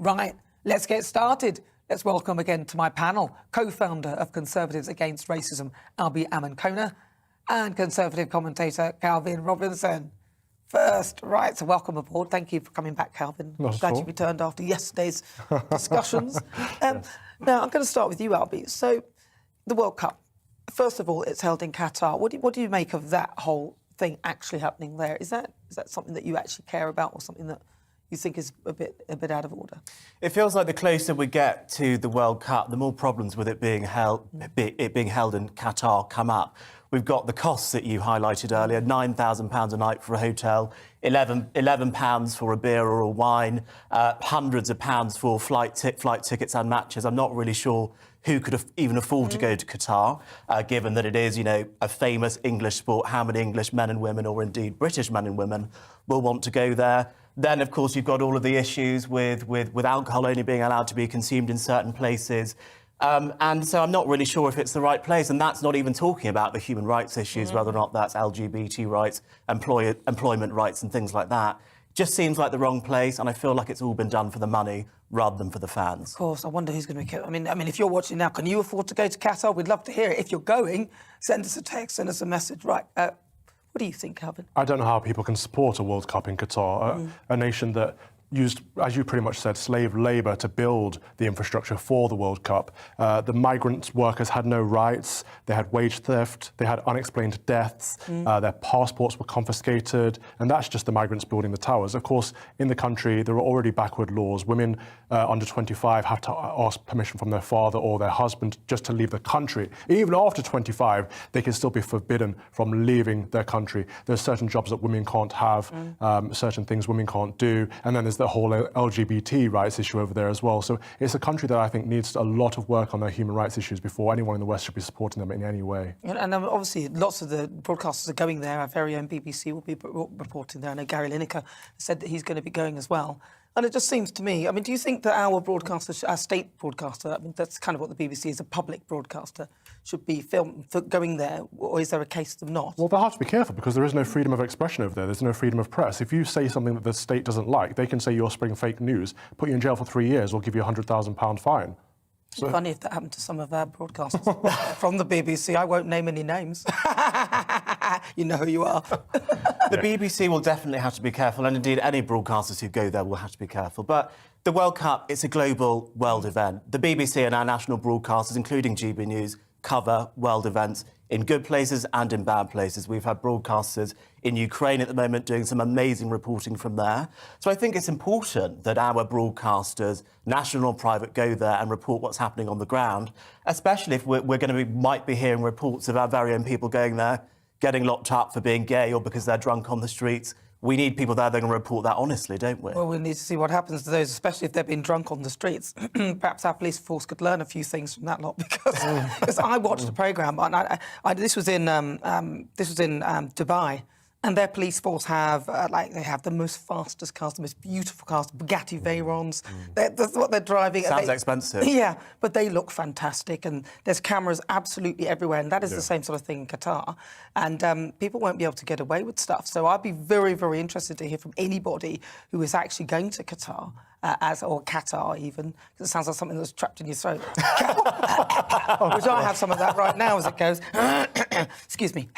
Right, let's get started. Let's welcome again to my panel, co-founder of Conservatives Against Racism, Albie Amankona, and Conservative commentator, Calvin Robinson. First, right, so welcome aboard. Thank you for coming back, Calvin. Glad you returned after yesterday's discussions. Now, I'm going to start with you, Albie. So, the World Cup. First of all, it's held in Qatar. What do you make of that whole thing actually happening there? Is that something that you actually care about, or something that you think is a bit out of order? It feels like the closer we get to the World Cup, the more problems with it being held in Qatar come up. We've got the costs that you highlighted earlier: £9,000 a night for a hotel, £11 for a beer or a wine, hundreds of pounds for flight tickets and matches. I'm not really sure who could even afford to go to Qatar, given that it is, a famous English sport. How many English men and women, or indeed British men and women, will want to go there? Then, of course, you've got all of the issues with alcohol only being allowed to be consumed in certain places. And so I'm not really sure if it's the right place. And that's not even talking about the human rights issues, whether or not that's LGBT rights, employment rights and things like that. Just seems like the wrong place, and I feel like it's all been done for the money rather than for the fans. Of course, I wonder who's going to be killed. I mean, if you're watching now, can you afford to go to Qatar? We'd love to hear it. If you're going, send us a text, send us a message. Right, what do you think, Calvin? I don't know how people can support a World Cup in Qatar, a nation that used, as you pretty much said, slave labour to build the infrastructure for the World Cup. The migrant workers had no rights, they had wage theft, they had unexplained deaths, their passports were confiscated, and that's just the migrants building the towers. Of course, in the country, there are already backward laws. Women under 25 have to ask permission from their father or their husband just to leave the country. Even after 25, they can still be forbidden from leaving their country. There's certain jobs that women can't have, certain things women can't do, and then there's the whole LGBT rights issue over there as well. So it's a country that I think needs a lot of work on their human rights issues before anyone in the West should be supporting them in any way. And obviously, lots of the broadcasters are going there. Our very own BBC will be reporting there. I know Gary Lineker said that he's going to be going as well. And it just seems to me, I mean, do you think that our broadcaster, our state broadcaster, I mean, that's kind of what the BBC is, a public broadcaster, should be filmed for going there, or is there a case of them not? Well, they'll have to be careful because there is no freedom of expression over there. There's no freedom of press. If you say something that the state doesn't like, they can say you're spreading fake news, put you in jail for 3 years, or give you a £100,000 fine. So, funny if that happened to some of our broadcasters from the BBC. I won't name any names. You know who you are. The BBC will definitely have to be careful, and indeed any broadcasters who go there will have to be careful. But the World Cup, it's a global world event. The BBC and our national broadcasters, including GB News, cover world events in good places and in bad places. We've had broadcasters in Ukraine at the moment doing some amazing reporting from there. So I think it's important that our broadcasters, national or private, go there and report what's happening on the ground, especially if might be hearing reports of our very own people going there, getting locked up for being gay or because they're drunk on the streets. We need people there that are going to report that honestly, don't we? Well, we need to see what happens to those, especially if they've been drunk on the streets. Perhaps our police force could learn a few things from that lot, because I watched the programme, and this was in Dubai, and their police force have they have the most fastest cars, the most beautiful cars, Bugatti Veyrons. That's what they're driving. Sounds expensive. Yeah, but they look fantastic, and there's cameras absolutely everywhere, and that is the same sort of thing in Qatar. And people won't be able to get away with stuff. So I'd be very, very interested to hear from anybody who is actually going to Qatar, or Qatar even, because it sounds like something that's trapped in your throat. Which I have some of that right now as it goes. Excuse me.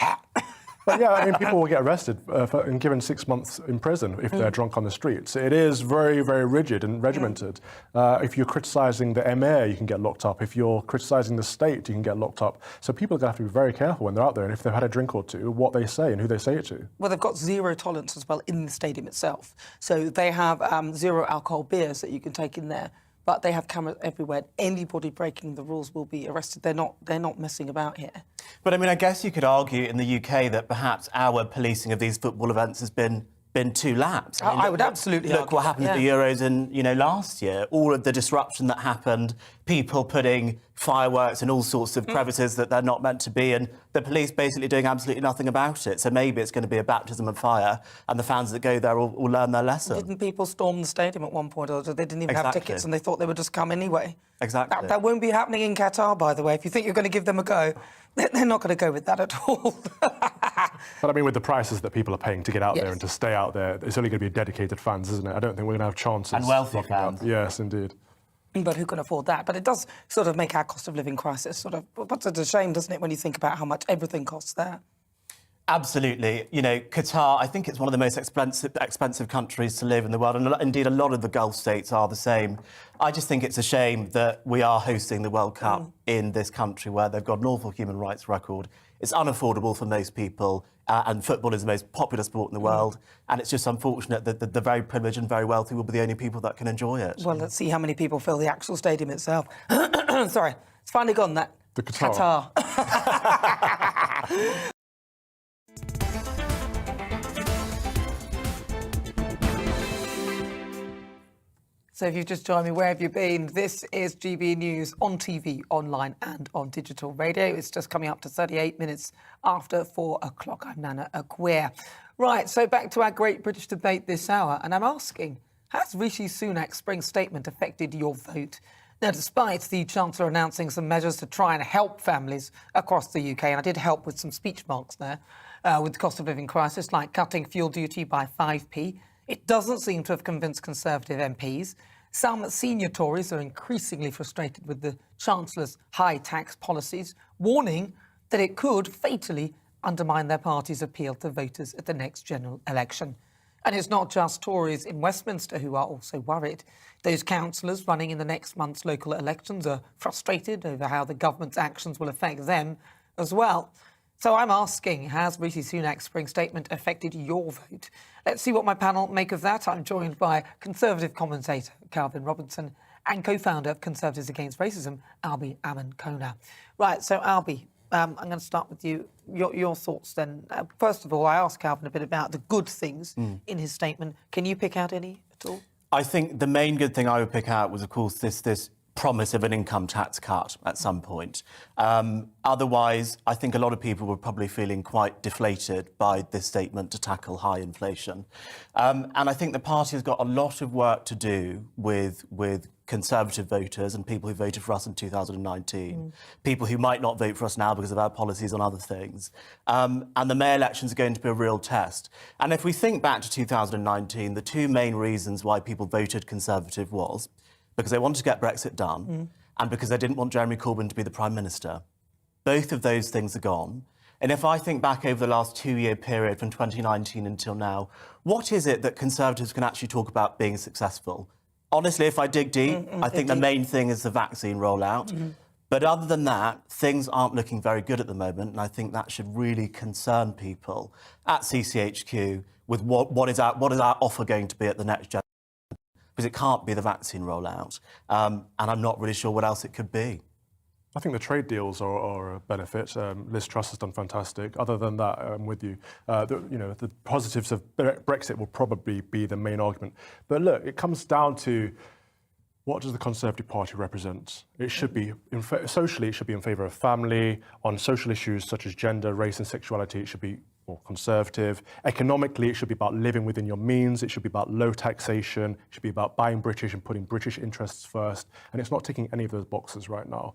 But yeah, I mean, people will get arrested and given 6 months in prison if they're drunk on the streets. It is very, very rigid and regimented. If you're criticising the emir, you can get locked up. If you're criticising the state, you can get locked up. So people are going to have to be very careful when they're out there, and if they've had a drink or two, what they say and who they say it to. Well, they've got zero tolerance as well in the stadium itself. So they have zero alcohol beers that you can take in there. But they have cameras everywhere. Anybody breaking the rules will be arrested. They're not messing about here. But I mean, I guess you could argue in the UK that perhaps our policing of these football events has been too lax. I would absolutely look what happened at the Euros in last year. All of the disruption that happened, people putting fireworks in all sorts of crevices that they're not meant to be, and the police basically doing absolutely nothing about it. So maybe it's going to be a baptism of fire, and the fans that go there will learn their lesson. Didn't people storm the stadium at one point, or they didn't even have tickets and they thought they would just come anyway? Exactly. That won't be happening in Qatar, by the way. If you think you're going to give them a go, they're not going to go with that at all. But I mean, with the prices that people are paying to get out Yes. there and to stay out there, it's only going to be dedicated fans, isn't it? I don't think we're going to have chances. And wealthy rocking up. fans. Yes, indeed. But who can afford that? But it does sort of make our cost of living crisis sort of puts it to shame, doesn't it, when you think about how much everything costs there? Absolutely. You know, Qatar, I think it's one of the most expensive countries to live in the world. And indeed, a lot of the Gulf states are the same. I just think it's a shame that we are hosting the World Cup in this country where they've got an awful human rights record. It's unaffordable for most people. And football is the most popular sport in the world. And it's just unfortunate that the very privileged and very wealthy will be the only people that can enjoy it. Well, let's see how many people fill the actual stadium itself. Sorry, it's finally gone, that. The Qatar. So if you've just joined me, where have you been? This is GB News on TV, online and on digital radio. It's just coming up to 38 minutes after 4 o'clock. I'm Nana Akua. Right, so back to our great British debate this hour. And I'm asking, has Rishi Sunak's spring statement affected your vote? Now, despite the Chancellor announcing some measures to try and help families across the UK, and I did help with some speech marks there, with the cost of living crisis, like cutting fuel duty by 5p, it doesn't seem to have convinced Conservative MPs. Some senior Tories are increasingly frustrated with the Chancellor's high tax policies, warning that it could fatally undermine their party's appeal to voters at the next general election. And it's not just Tories in Westminster who are also worried. Those councillors running in the next month's local elections are frustrated over how the government's actions will affect them as well. So I'm asking, has Rishi Sunak's spring statement affected your vote? Let's see what my panel make of that. I'm joined by Conservative commentator Calvin Robinson and co-founder of Conservatives Against Racism, Albie Amankona. Right, so Albie, I'm going to start with you. Your thoughts then. First of all, I asked Calvin a bit about the good things in his statement. Can you pick out any at all? I think the main good thing I would pick out was, of course, this promise of an income tax cut at some point. Otherwise, I think a lot of people were probably feeling quite deflated by this statement to tackle high inflation. And I think the party has got a lot of work to do with Conservative voters and people who voted for us in 2019, people who might not vote for us now because of our policies on other things. And the May elections are going to be a real test. And if we think back to 2019, the two main reasons why people voted Conservative was because they wanted to get Brexit done and because they didn't want Jeremy Corbyn to be the Prime Minister. Both of those things are gone. And if I think back over the last 2-year period from 2019 until now, what is it that Conservatives can actually talk about being successful? Honestly, if I dig deep, I think the main thing is the vaccine rollout. But other than that, things aren't looking very good at the moment, and I think that should really concern people at CCHQ with what is our offer going to be at the next general. Because it can't be the vaccine rollout. And I'm not really sure what else it could be. I think the trade deals are a benefit. Liz Truss has done fantastic. Other than that, I'm with you. The positives of Brexit will probably be the main argument. But look, it comes down to what does the Conservative Party represent? It should be, socially, it should be in favour of family. On social issues such as gender, race and sexuality, it should be more conservative. Economically, it should be about living within your means. It should be about low taxation. It should be about buying British and putting British interests first. And it's not ticking any of those boxes right now.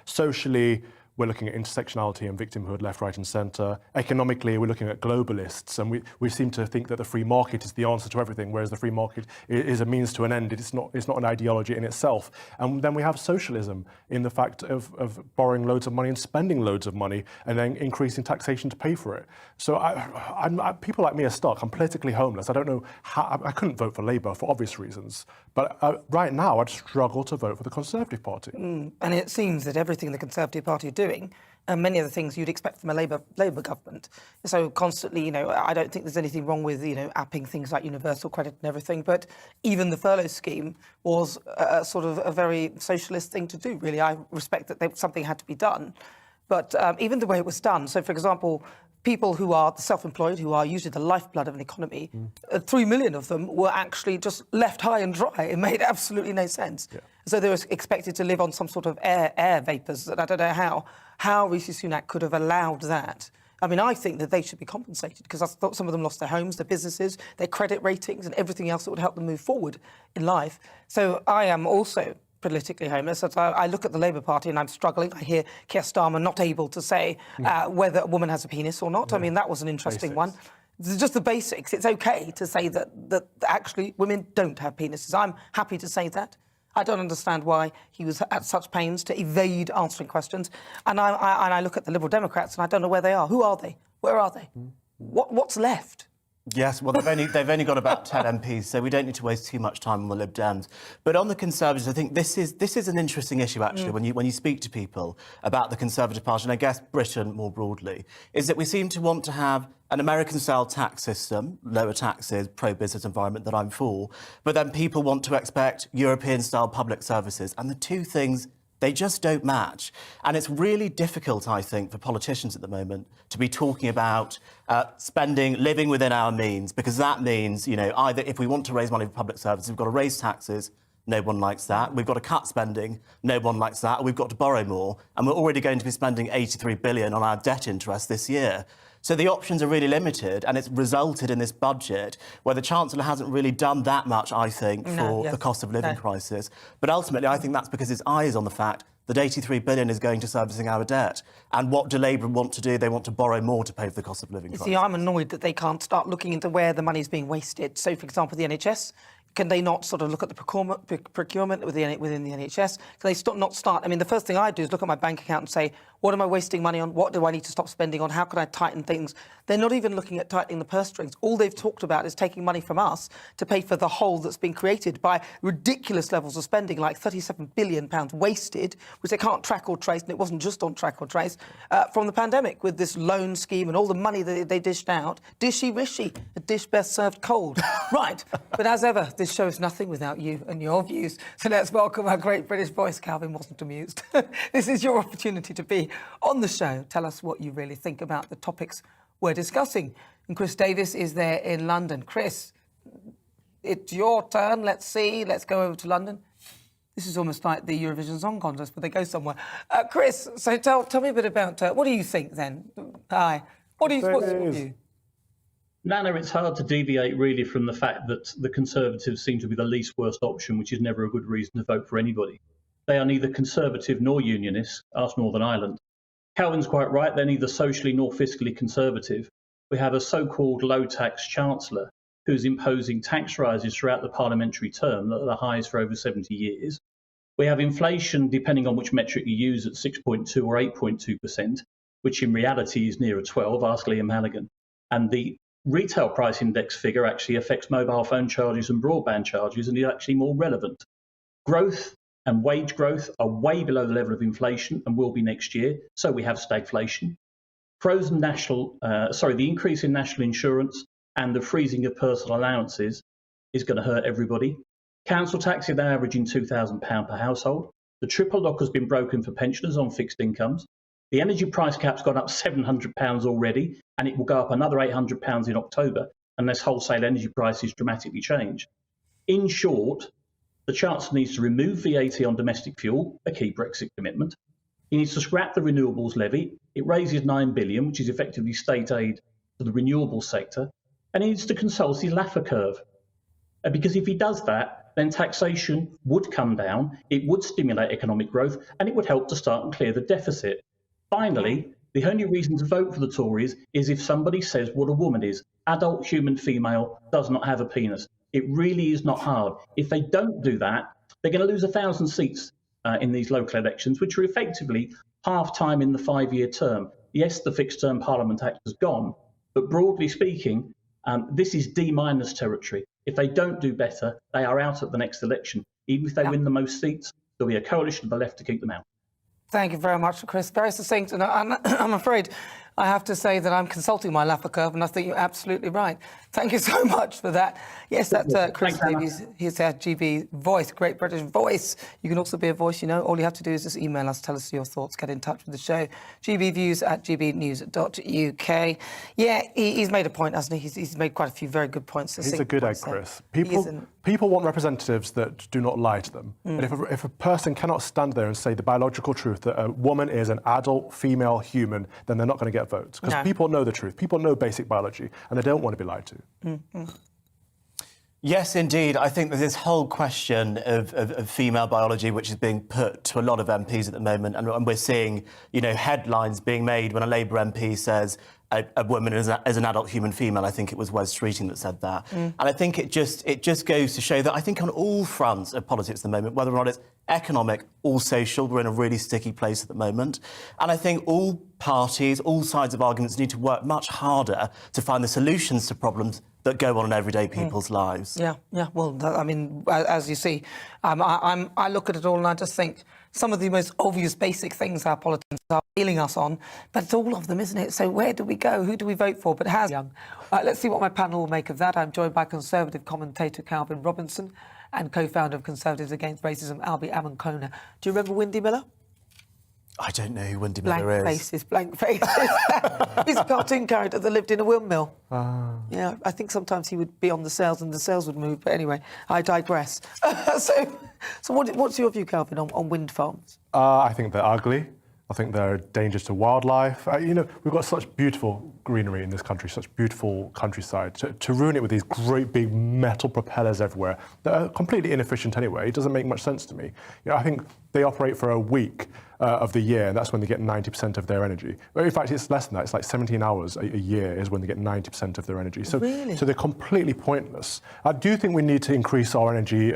Socially, we're looking at intersectionality and victimhood, left, right and centre. Economically, we're looking at globalists, and we seem to think that the free market is the answer to everything, whereas the free market is a means to an end. It's not an ideology in itself. And then we have socialism in the fact of borrowing loads of money and spending loads of money and then increasing taxation to pay for it. So people like me are stuck. I'm politically homeless. I don't know how. I couldn't vote for Labour for obvious reasons. But right now, I'd struggle to vote for the Conservative Party. And it seems that everything the Conservative Party are doing, and many of the things you'd expect from a Labour government. So constantly, I don't think there's anything wrong with, upping things like universal credit and everything, but even the furlough scheme was sort of a very socialist thing to do, really. I respect that something had to be done. But even the way it was done, so for example, people who are self-employed, who are usually the lifeblood of an economy, 3 million of them were actually just left high and dry. It made absolutely no sense. Yeah. So they were expected to live on some sort of air vapours, and I don't know how Rishi Sunak could have allowed that. I mean, I think that they should be compensated because I thought some of them lost their homes, their businesses, their credit ratings and everything else that would help them move forward in life. So I am also politically homeless. As I look at the Labour Party and I'm struggling. I hear Keir Starmer not able to say whether a woman has a penis or not. I mean, that was an interesting one. Just the basics. It's okay to say that actually women don't have penises. I'm happy to say that. I don't understand why he was at such pains to evade answering questions. And I look at the Liberal Democrats and I don't know where they are. Who are they? Where are they? What's left? Yes, well, they've only got about 10 MPs, so we don't need to waste too much time on the Lib Dems. But on the Conservatives, I think this is an interesting issue, actually, when you speak to people about the Conservative Party, and I guess Britain more broadly, is that we seem to want to have an American-style tax system, lower taxes, pro-business environment that I'm for, but then people want to expect European-style public services, and the two things, they just don't match. And it's really difficult, I think, for politicians at the moment to be talking about living within our means, because that means, you know, either if we want to raise money for public services, we've got to raise taxes, no one likes that. We've got to cut spending, no one likes that. We've got to borrow more, and we're already going to be spending 83 billion on our debt interest this year. So the options are really limited, and it's resulted in this budget where the Chancellor hasn't really done that much, I think, for the cost of living crisis. But ultimately, I think that's because his eye is on the fact that 83 billion is going to servicing our debt. And what do Labour want to do? They want to borrow more to pay for the cost of living crisis. See, I'm annoyed that they can't start looking into where the money is being wasted. So, for example, the NHS. Can they not sort of look at the procurement within the NHS? Can they not start? I mean, the first thing I do is look at my bank account and say, what am I wasting money on? What do I need to stop spending on? How can I tighten things? They're not even looking at tightening the purse strings. All they've talked about is taking money from us to pay for the hole that's been created by ridiculous levels of spending, like £37 billion wasted, which they can't track or trace, and it wasn't just on track or trace, from the pandemic with this loan scheme and all the money that they dished out. Dishy-rishy, a dish best served cold. Right, but as ever, this show is nothing without you and your views. So let's welcome our great British voice. Calvin wasn't amused. This is your opportunity to be on the show. Tell us what you really think about the topics we're discussing. And Chris Davis is there in London. Chris, it's your turn. Let's see. Let's go over to London. This is almost like the Eurovision Song Contest, but they go somewhere. Chris, so tell me a bit about what do you think then? Hi. What's your view? Nana, it's hard to deviate really from the fact that the Conservatives seem to be the least worst option, which is never a good reason to vote for anybody. They are neither Conservative nor Unionist, ask Northern Ireland. Calvin's quite right, they're neither socially nor fiscally Conservative. We have a so-called low-tax Chancellor who's imposing tax rises throughout the parliamentary term that are the highest for over 70 years. We have inflation, depending on which metric you use, at 6.2 or 8.2%, which in reality is nearer 12, ask Liam Halligan. And the retail price index figure actually affects mobile phone charges and broadband charges and is actually more relevant. Growth and wage growth are way below the level of inflation and will be next year, so we have stagflation. The increase in national insurance and the freezing of personal allowances is going to hurt everybody. Council tax is now averaging £2,000 per household. The triple lock has been broken for pensioners on fixed incomes. The energy price cap's gone up £700 already, and it will go up another £800 in October unless wholesale energy prices dramatically change. In short, the Chancellor needs to remove VAT on domestic fuel, a key Brexit commitment. He needs to scrap the renewables levy. It raises £9 billion, which is effectively state aid to the renewables sector. And he needs to consult his Laffer curve. Because if he does that, then taxation would come down, it would stimulate economic growth, and it would help to start and clear the deficit. Finally, the only reason to vote for the Tories is if somebody says what a woman is. Adult human female does not have a penis. It really is not hard. If they don't do that, they're going to lose 1,000 seats in these local elections, which are effectively half-time in the 5-year term. Yes, the Fixed-Term Parliament Act has gone, but broadly speaking, this is D- territory. If they don't do better, they are out at the next election. Even if they win the most seats, there'll be a coalition of the left to keep them out. Thank you very much, Chris. Very succinct. And I'm afraid I have to say that I'm consulting my Laffer curve, and I think you're absolutely right. Thank you so much for that. Yes, that's Chris Davies. He's our GB voice, Great British Voice. You can also be a voice, you know. All you have to do is just email us, tell us your thoughts, get in touch with the show. gbviews@gbnews.uk. Yeah, he's made a point, hasn't he? He's made quite a few very good points. He's a good egg, Chris. People want representatives that do not lie to them. And if a person cannot stand there and say the biological truth that a woman is an adult female human, then they're not going to get votes. Because people know the truth. People know basic biology, and they don't want to be lied to. Yes, indeed. I think there's this whole question of female biology which is being put to a lot of MPs at the moment, and we're seeing, headlines being made when a Labour MP says a woman is an adult human female. I think it was Wes Streeting that said that. And I think it just goes to show that I think on all fronts of politics at the moment, whether or not it's economic or social, we're in a really sticky place at the moment. And I think all parties, all sides of arguments need to work much harder to find the solutions to problems that go on in everyday people's lives. Yeah. Well, I mean, as you see, I look at it all and I just think some of the most obvious basic things our politicians are failing us on, but it's all of them, isn't it? So where do we go? Who do we vote for? But it has young. Let's see what my panel will make of that. I'm joined by Conservative commentator Calvin Robinson and co-founder of Conservatives Against Racism, Albie Amankona. Do you remember Windy Miller? I don't know who Windy Miller is. Blank faces. He's a cartoon character that lived in a windmill. Yeah, I think sometimes he would be on the sails and the sails would move. But anyway, I digress. So what's your view, Calvin, on wind farms? I think they're ugly. I think they're dangerous to wildlife. We've got such beautiful greenery in this country, such beautiful countryside. To ruin it with these great big metal propellers everywhere that are completely inefficient anyway, it doesn't make much sense to me. I think they operate for a week of the year, and that's when they get 90% of their energy. Well, in fact, it's less than that. It's like 17 hours a year is when they get 90% of their energy. So, really? So they're completely pointless. I do think we need to increase our energy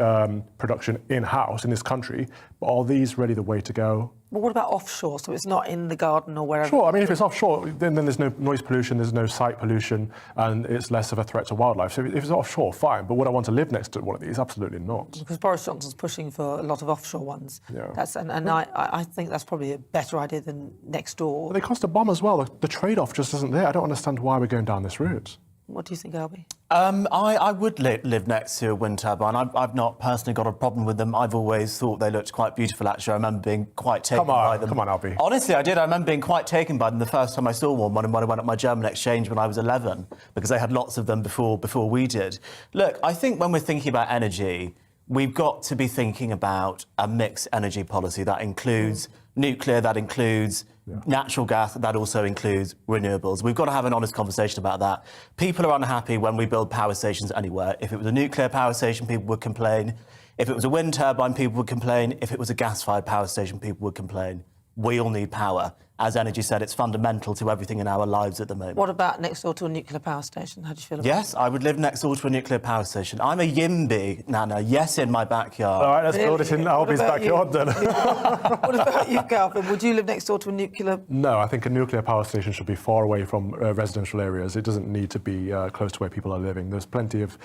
production in-house in this country, but are these really the way to go? Well, what about offshore? So it's not in the garden or wherever? Sure, I mean, if it's offshore, then there's no noise pollution, there's no site pollution, and it's less of a threat to wildlife. So if it's offshore, fine, but would I want to live next to one of these? Absolutely not. Because Boris Johnson's pushing for a lot of offshore ones. Yeah. I think that's probably a better idea than next door. But they cost a bomb as well. The trade-off just isn't there. I don't understand why we're going down this route. What do you think, Albie? I would live next to a wind turbine. I've not personally got a problem with them. I've always thought they looked quite beautiful, actually. I remember being quite taken by them. Come on, Albie. Honestly, I did. I remember being quite taken by them the first time I saw one when I went on my German exchange when I was 11, because they had lots of them before we did. Look, I think when we're thinking about energy, we've got to be thinking about a mixed energy policy that includes nuclear, that includes natural gas, that also includes renewables. We've got to have an honest conversation about that. People are unhappy when we build power stations anywhere. If it was a nuclear power station, people would complain. If it was a wind turbine, people would complain. If it was a gas-fired power station, people would complain. We all need power. As Energy said, it's fundamental to everything in our lives at the moment. What about next door to a nuclear power station? How do you feel about Yes, I would live next door to a nuclear power station. I'm a YIMBY, Nana. Yes, in my backyard. All right, let's build it in Albie's backyard then. What about you, Calvin? Would you live next door to a nuclear? No, I think a nuclear power station should be far away from residential areas. It doesn't need to be close to where people are living. There's plenty of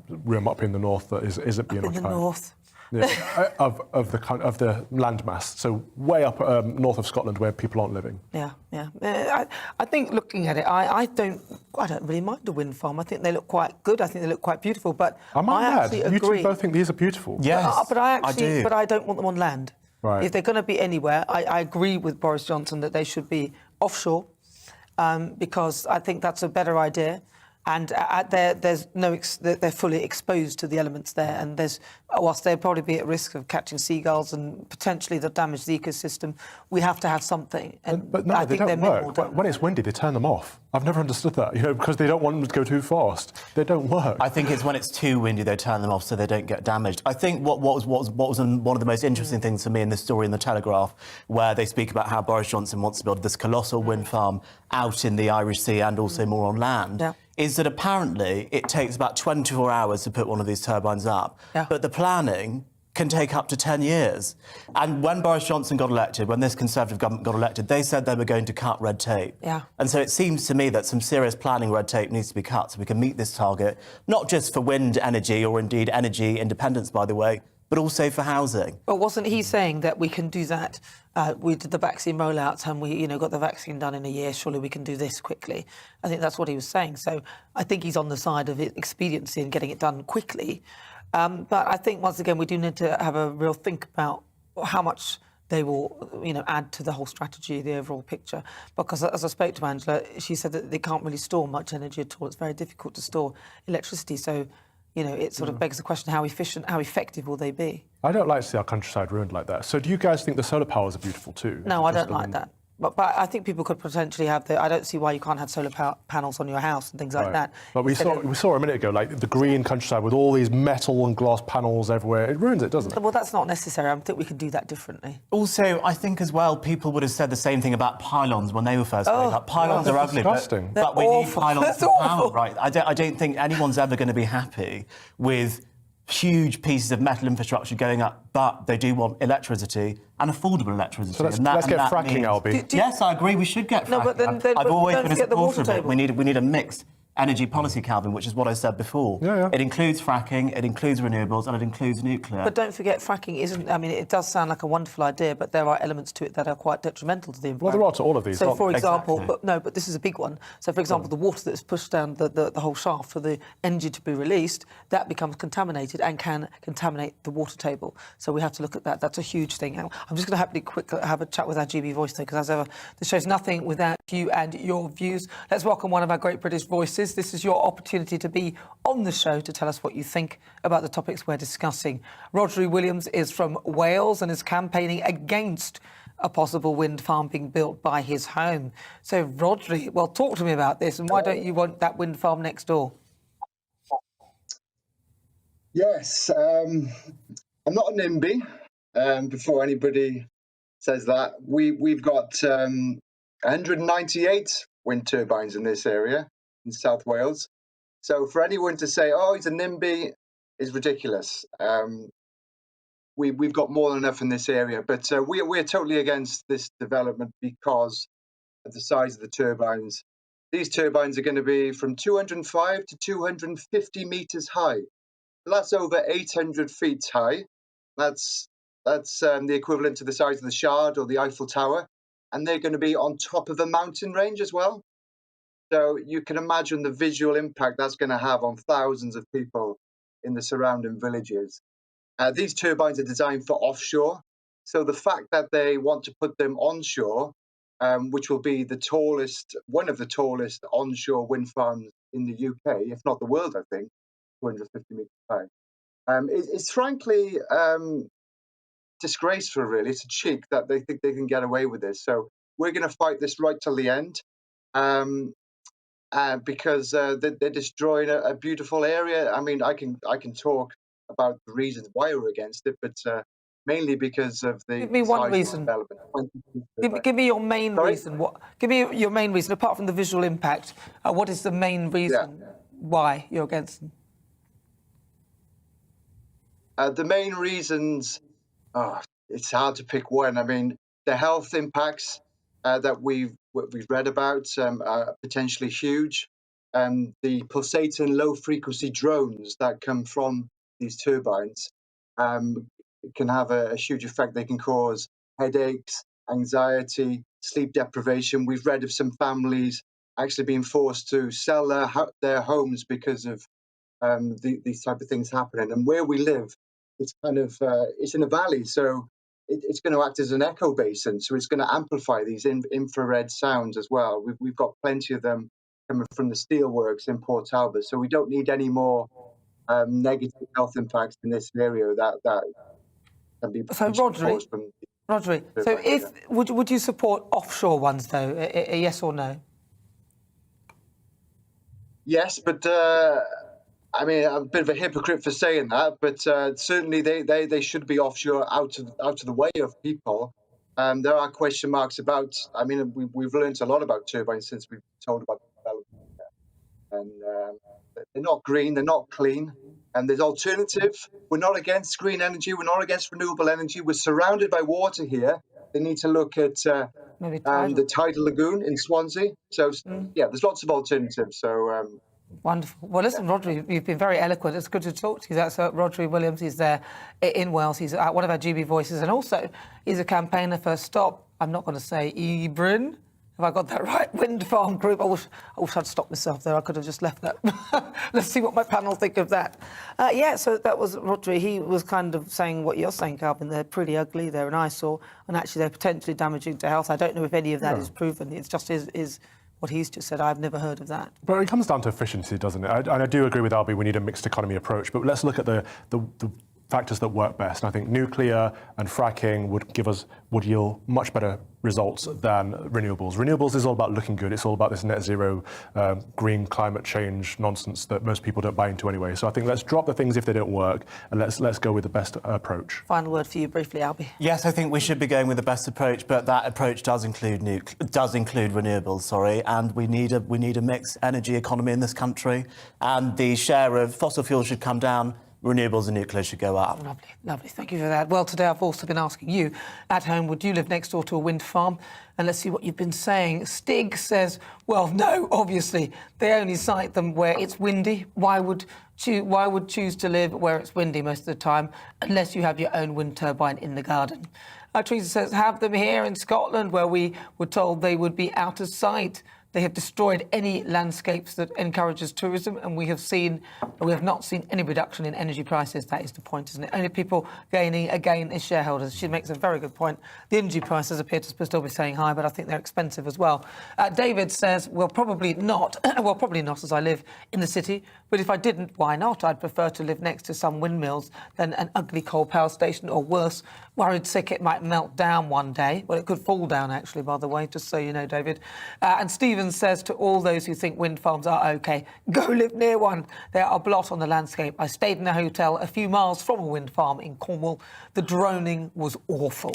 room up in the north that isn't being occupied. In the north? Yeah, of the landmass, so way up north of Scotland where people aren't living. Yeah. I think looking at it, I don't really mind a wind farm. I think they look quite good. I think they look quite beautiful. But I actually agree. You two both think these are beautiful. Yes, but I do. But I don't want them on land. Right. If they're going to be anywhere, I agree with Boris Johnson that they should be offshore, because I think that's a better idea. And they're fully exposed to the elements there, and whilst they'll probably be at risk of catching seagulls and potentially they'll damage the ecosystem, we have to have something. And but no, they don't work. When it's windy, they turn them off. I've never understood that, because they don't want them to go too fast. They don't work. I think it's when it's too windy they turn them off so they don't get damaged. I think what was one of the most interesting things for me in this story in the Telegraph, where they speak about how Boris Johnson wants to build this colossal wind farm out in the Irish Sea and also more on land. Yeah. Is that apparently it takes about 24 hours to put one of these turbines up, but the planning can take up to 10 years. And when Boris Johnson got elected, when this Conservative government got elected, they said they were going to cut red tape. Yeah. And so it seems to me that some serious planning red tape needs to be cut so we can meet this target, not just for wind energy or indeed energy independence, by the way, but also for housing. But wasn't he saying that we can do that? We did the vaccine rollouts and we, got the vaccine done in a year. Surely we can do this quickly. I think that's what he was saying. So I think he's on the side of expediency and getting it done quickly. But I think, once again, we do need to have a real think about how much they will, add to the whole strategy, the overall picture. Because as I spoke to Angela, she said that they can't really store much energy at all. It's very difficult to store electricity. So, it sort of begs the question, how efficient, how effective will they be? I don't like to see our countryside ruined like that. So do you guys think the solar powers are beautiful too? No, I don't like that. But I think people could potentially have I don't see why you can't have solar panels on your house and things like that. But we saw a minute ago, like the green countryside with all these metal and glass panels everywhere. It ruins it, doesn't it? Well, that's not necessary. I think we could do that differently. Also, I think as well, people would have said the same thing about pylons when they were first going up. Pylons are ugly, disgusting. but we need pylons for power, right? I don't think anyone's ever going to be happy with huge pieces of metal infrastructure going up, but they do want electricity and affordable electricity. So let's get fracking, Albie. Yes, I agree. We should get fracking. No, but then I've always been a forget the supporter water of it. table. We need a mixed energy policy, Calvin, which is what I said before. Yeah. It includes fracking, it includes renewables, and it includes nuclear. But don't forget, fracking isn't. I mean, it does sound like a wonderful idea, but there are elements to it that are quite detrimental to the environment. Well, there are to all of these. So, for example, Exactly. but this is a big one. So, for example, the water that's pushed down the whole shaft for the energy to be released, that becomes contaminated and can contaminate the water table. So we have to look at that. That's a huge thing. I'm just going to have a chat with our GB voice, though, because as ever, the show's nothing without you and your views. Let's welcome one of our great British voices. This is your opportunity to be on the show to tell us what you think about the topics we're discussing. Rhodri Williams is from Wales and is campaigning against a possible wind farm being built by his home. So, Rhodri, well, talk to me about this, and why don't you want that wind farm next door? Yes, I'm not a NIMBY. Before anybody says that, we've got 198 wind turbines in this area in South Wales. So for anyone to say, "Oh, he's a NIMBY," is ridiculous. We've got more than enough in this area, but we're totally against this development because of the size of the turbines. These turbines are going to be from 205 to 250 meters high. That's over 800 feet high. That's the equivalent to the size of the Shard or the Eiffel Tower, and they're going to be on top of a mountain range as well. So you can imagine the visual impact that's going to have on thousands of people in the surrounding villages. These turbines are designed for offshore. So the fact that they want to put them onshore, which will be one of the tallest onshore wind farms in the UK, if not the world, I think, 250 meters high. It's frankly disgraceful, really. It's a cheek that they think they can get away with this. So we're going to fight this right till the end. Because they're destroying a beautiful area. I mean, I can talk about the reasons why we're against it, but mainly because of the Give me one reason. Give me your main reason. Give me your main reason, apart from the visual impact. What is the main reason why you're against them? The main reasons, it's hard to pick one. I mean, the health impacts that we've read about are potentially huge. The pulsating low-frequency drones that come from these turbines can have a huge effect. They can cause headaches, anxiety, sleep deprivation. We've read of some families actually being forced to sell their homes because of these type of things happening. And where we live, it's kind of it's in a valley, so it's going to act as an echo basin, so it's going to amplify these infrared sounds as well. We've got plenty of them coming from the steelworks in Port Talbot, so we don't need any more negative health impacts in this area that can be. So, Rhodri, so would you support offshore ones though? A yes or no? Yes, but I mean, I'm a bit of a hypocrite for saying that, but certainly they should be offshore, out of the way of people. There are question marks about. I mean, we've learned a lot about turbines since we've told about the development, and they're not green, they're not clean, and there's alternative. We're not against green energy. We're not against renewable energy. We're surrounded by water here. They need to look at the tidal lagoon in Swansea. So yeah, there's lots of alternatives. So. Wonderful. Well, listen, Rhodri, you've been very eloquent. It's good to talk to you. That's Rhodri Williams. He's there in Wales. He's one of our GB voices, and also he's a campaigner for Stop. I'm not going to say Ebrin. Have I got that right? Wind farm group. I wish I'd stopped myself there. I could have just left that. Let's see what my panel think of that. So that was Rhodri. He was kind of saying what you're saying, Calvin. They're pretty ugly. They're an eyesore, and actually they're potentially damaging to health. I don't know if any of that is proven. It's just is what he's just said. I've never heard of that. But it comes down to efficiency, doesn't it? And I do agree with Albie, we need a mixed economy approach. But let's look at the factors that work best. And I think nuclear and fracking would yield much better results than renewables. Renewables is all about looking good. It's all about this net zero green climate change nonsense that most people don't buy into anyway. So I think let's drop the things if they don't work, and let's go with the best approach. Final word for you briefly, Albie. Yes, I think we should be going with the best approach, but that approach does include renewables, and we need a mixed energy economy in this country, and the share of fossil fuels should come down. Renewables and nuclear should go up. Lovely, lovely. Thank you for that. Well, today I've also been asking you at home, would you live next door to a wind farm? And let's see what you've been saying. Stig says, well, no, obviously. They only cite them where it's windy. Why would choose to live where it's windy most of the time, unless you have your own wind turbine in the garden? Teresa says, have them here in Scotland, where we were told they would be out of sight. They have destroyed any landscapes that encourages tourism, and we have not seen any reduction in energy prices. That is the point, isn't it? Only people gaining again is shareholders. She makes a very good point. The energy prices appear to still be staying high, but I think they're expensive as well. David says, well, probably not. Well, probably not, as I live in the city. But if I didn't, why not? I'd prefer to live next to some windmills than an ugly coal power station, or worse, worried sick it might melt down one day. Well, it could fall down, actually, by the way, just so you know, David. And Stephen says to all those who think wind farms are OK, go live near one. They are a blot on the landscape. I stayed in a hotel a few miles from a wind farm in Cornwall. The droning was awful.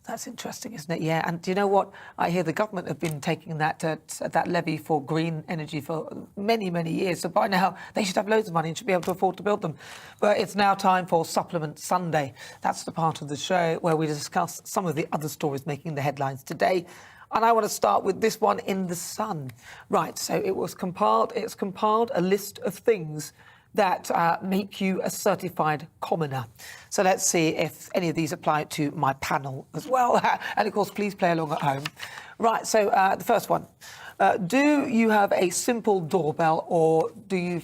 That's interesting, isn't it? Yeah, and do you know what? I hear the government have been taking that levy for green energy for many, many years. So by now, they should have loads of money and should be able to afford to build them. But it's now time for Supplement Sunday. That's the part of the show where we discuss some of the other stories making the headlines today. And I want to start with this one in The Sun. Right, so it's compiled a list of things that make you a certified commoner. So let's see if any of these apply to my panel as well. And of course, please play along at home. Right, so the first one. Do you have a simple doorbell, or do you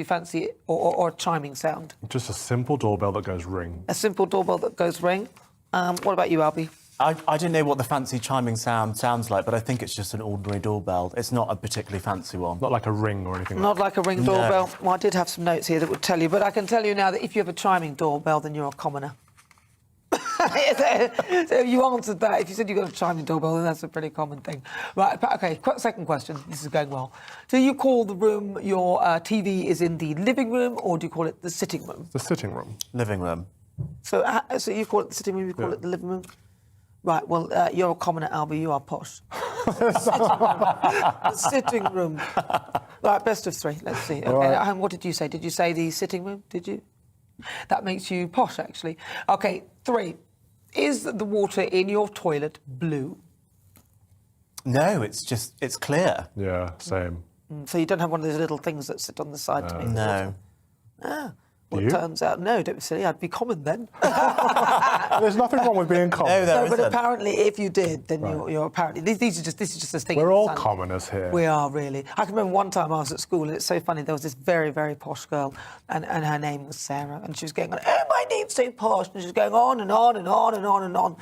fancy or a chiming sound? Just a simple doorbell that goes ring. A simple doorbell that goes ring. What about you, Albie? I don't know what the fancy chiming sound sounds like, but I think it's just an ordinary doorbell. It's not a particularly fancy one. Not like a ring or anything. Not like a ring doorbell. Well, I did have some notes here that would tell you, but I can tell you now that if you have a chiming doorbell, then you're a commoner. So you answered that. If you said you've got a chiming doorbell, then that's a pretty common thing. Right, OK, second question. This is going well. Do you call the room your TV is in the living room, or do you call it the sitting room? The sitting room. Living room. So you call it the sitting room, you call it the living room? Right, well, you're a commoner, Albie, you are posh. The sitting room. Right, best of three, let's see. Okay, right. What did you say? Did you say the sitting room? Did you? That makes you posh, actually. OK, 3. Is the water in your toilet blue? No, it's clear. Yeah, same. So you don't have one of those little things that sit on the side to make the water? No. Well, it turns out, no, don't be silly, I'd be common then. There's nothing wrong with being common. No, there But isn't. apparently, if you did, then you're apparently... This is just a thing. We're in the all sun. commoners here. We are, really. I can remember one time I was at school, and it's so funny, there was this very, very posh girl, and her name was Sarah, and she was going on, oh, my name's so posh, and she was going on and on and on and on and on.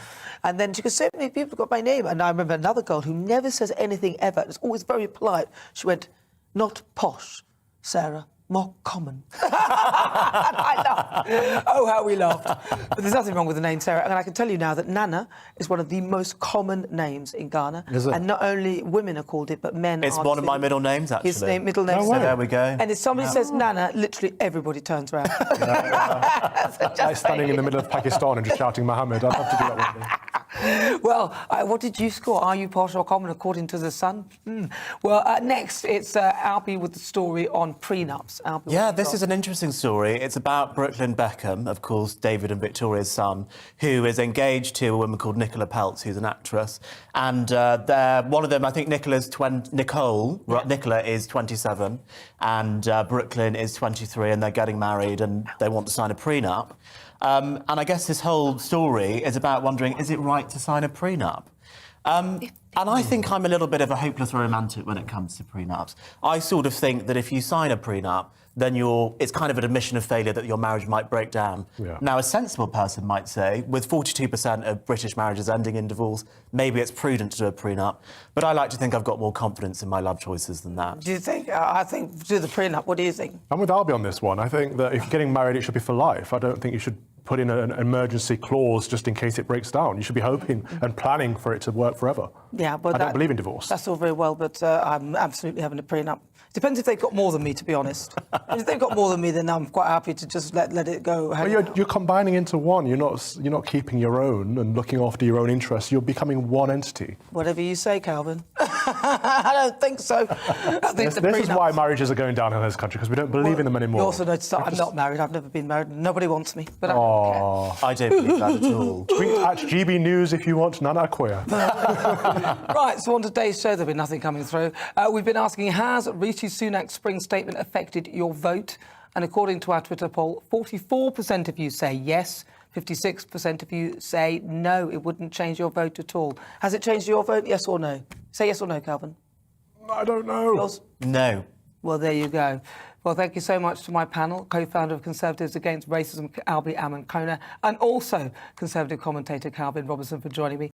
And then she goes, so many people got my name. And I remember another girl who never says anything ever, it's always very polite. She went, not posh, Sarah, more common. I laughed. Oh, how we laughed. But there's nothing wrong with the name Sarah. And I can tell you now that Nana is one of the most common names in Ghana. Is it? And not only women are called it, but men It's are one of too. my middle names, actually. His middle name. No is way. So there we go. And if somebody says Nana, literally everybody turns around. Like standing in the middle of Pakistan and just shouting Mohammed. I'd love to do that one day. Well, what did you score? Are you posh or common, according to The Sun? Well, next, it's Albie with the story on prenups. Albie, Yeah, this is an interesting story. It's about Brooklyn Beckham, of course, David and Victoria's son, who is engaged to a woman called Nicola Peltz, who's an actress. And one of them, I think Nicola is 27, and Brooklyn is 23, and they're getting married, and they want to sign a prenup. And I guess this whole story is about wondering, is it right to sign a prenup? And I think I'm a little bit of a hopeless romantic when it comes to prenups. I sort of think that if you sign a prenup, then it's kind of an admission of failure that your marriage might break down. Yeah. Now, a sensible person might say, with 42% of British marriages ending in divorce, maybe it's prudent to do a prenup. But I like to think I've got more confidence in my love choices than that. Do you think? I think do the prenup. What do you think? I'm with Albie on this one. I think that if you're getting married, it should be for life. I don't think you should put in an emergency clause just in case it breaks down. You should be hoping and planning for it to work forever. Yeah, but I don't believe in divorce. That's all very well, but I'm absolutely having a prenup. Depends if they've got more than me, to be honest. If they've got more than me, then I'm quite happy to just let it go. Well, you're combining into one. You're not keeping your own and looking after your own interests. You're becoming one entity. Whatever you say, Calvin. I don't think so. I think This is why marriages are going down in this country, because we don't believe in them anymore. You also notice that I'm not married. I've never been married. Nobody wants me. But I don't believe that at all. Tweet at GB News if you want Nana Akua. Right, so on today's show, there'll be nothing coming through. We've been asking, has Rishi Sunak's spring statement affected your vote? And according to our Twitter poll, 44% of you say yes, 56% of you say no, it wouldn't change your vote at all. Has it changed your vote, yes or no? Say yes or no, Calvin. I don't know. Yours? No. Well, there you go. Well, thank you so much to my panel, co-founder of Conservatives Against Racism, Albie Amankona, and also Conservative commentator Calvin Robinson for joining me.